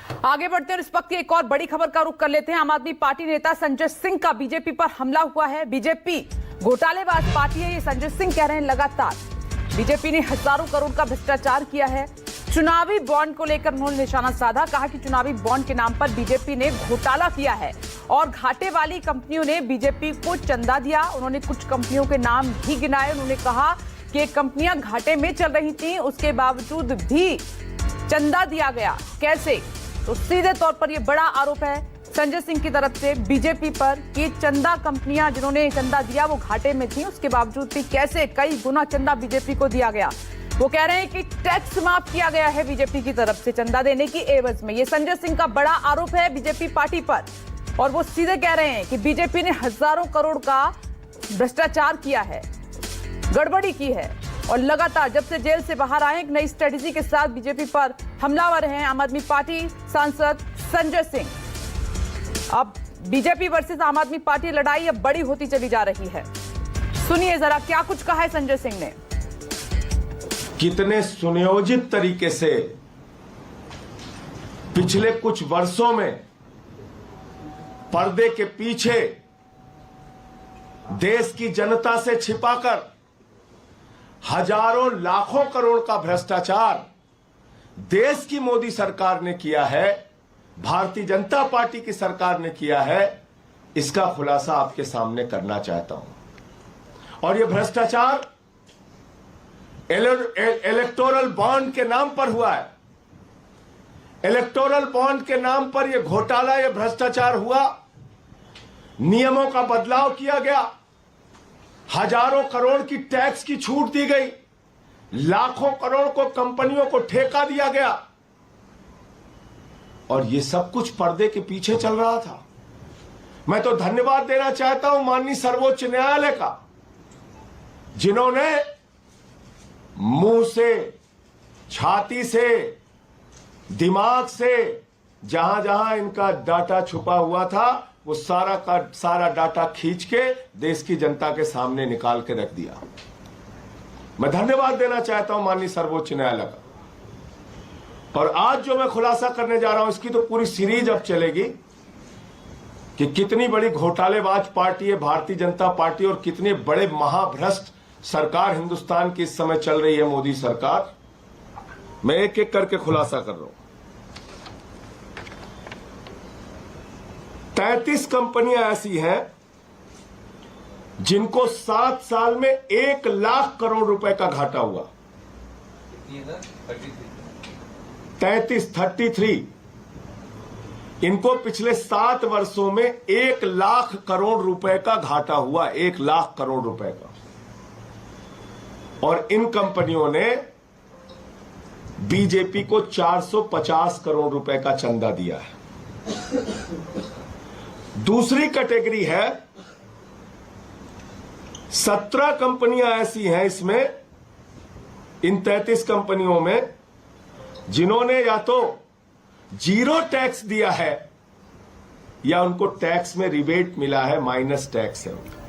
आगे बढ़ते हैं, इस वक्त की एक और बड़ी खबर का रुख कर लेते हैं। आम आदमी पार्टी नेता संजय सिंह का बीजेपी पर हमला हुआ है। बीजेपी घोटालेबाज पार्टी है, ये संजय सिंह कह रहे हैं। लगातार बीजेपी ने हजारों करोड़ का भ्रष्टाचार किया है। चुनावी बॉन्ड को लेकर उन्होंने निशाना साधा, कहा कि चुनावी बॉन्ड के नाम पर बीजेपी ने घोटाला किया है और घाटे वाली कंपनियों ने बीजेपी को चंदा दिया। उन्होंने कुछ कंपनियों के नाम भी गिनाए। उन्होंने कहा कि कंपनियां घाटे में चल रही थी, उसके बावजूद भी चंदा दिया गया। कैसे? तो सीधे तौर पर यह बड़ा आरोप है संजय सिंह की तरफ से बीजेपी पर कि चंदा कंपनियां जिन्होंने चंदा दिया वो घाटे में थी, उसके बावजूद भी कैसे कई गुना चंदा बीजेपी को दिया गया। वो कह रहे हैं कि टैक्स माफ किया गया है बीजेपी की तरफ से चंदा देने की एवज में। ये संजय सिंह का बड़ा आरोप है बीजेपी पार्टी पर और वो सीधे कह रहे हैं कि बीजेपी ने हजारों करोड़ का भ्रष्टाचार किया है, गड़बड़ी की है और लगातार जब से जेल से बाहर आए एक नई स्ट्रेटेजी के साथ बीजेपी पर हमलावर हैं आम आदमी पार्टी सांसद संजय सिंह। अब बीजेपी वर्सेस आम आदमी पार्टी लड़ाई अब बड़ी होती चली जा रही है। सुनिए जरा क्या कुछ कहा है संजय सिंह ने। कितने सुनियोजित तरीके से पिछले कुछ वर्षों में पर्दे के पीछे देश की जनता से छिपाकर हजारों लाखों करोड़ का भ्रष्टाचार देश की मोदी सरकार ने किया है, भारतीय जनता पार्टी की सरकार ने किया है, इसका खुलासा आपके सामने करना चाहता हूं। और यह भ्रष्टाचार इलेक्टोरल बॉन्ड के नाम पर हुआ है। इलेक्टोरल बॉन्ड के नाम पर यह घोटाला, यह भ्रष्टाचार हुआ। नियमों का बदलाव किया गया, हजारों करोड़ की टैक्स की छूट दी गई, लाखों करोड़ को कंपनियों को ठेका दिया गया और यह सब कुछ पर्दे के पीछे चल रहा था। मैं तो धन्यवाद देना चाहता हूं माननीय सर्वोच्च न्यायालय का, जिन्होंने मुंह से, छाती से, दिमाग से जहां जहां इनका डाटा छुपा हुआ था वो सारा का सारा डाटा खींच के देश की जनता के सामने निकाल के रख दिया। मैं धन्यवाद देना चाहता हूं माननीय सर्वोच्च न्यायालय का। और आज जो मैं खुलासा करने जा रहा हूं इसकी तो पूरी सीरीज अब चलेगी कि कितनी बड़ी घोटालेबाज पार्टी है भारतीय जनता पार्टी और कितने बड़े महाभ्रष्ट सरकार हिंदुस्तान की इस समय चल रही है मोदी सरकार। मैं एक एक करके खुलासा कर रहा हूं। 33 कंपनियां ऐसी हैं जिनको 7 साल में 1 लाख करोड़ रुपए का घाटा हुआ। 33 इनको पिछले 7 वर्षों में 1 लाख करोड़ रुपए का घाटा हुआ, 1 लाख करोड़ रुपए का। और इन कंपनियों ने बीजेपी को 450 करोड़ रुपए का चंदा दिया है। दूसरी कैटेगरी है 17 कंपनियां ऐसी हैं इसमें, इन 33 कंपनियों में, जिन्होंने या तो जीरो टैक्स दिया है या उनको टैक्स में रिबेट मिला है, माइनस टैक्स है उनका।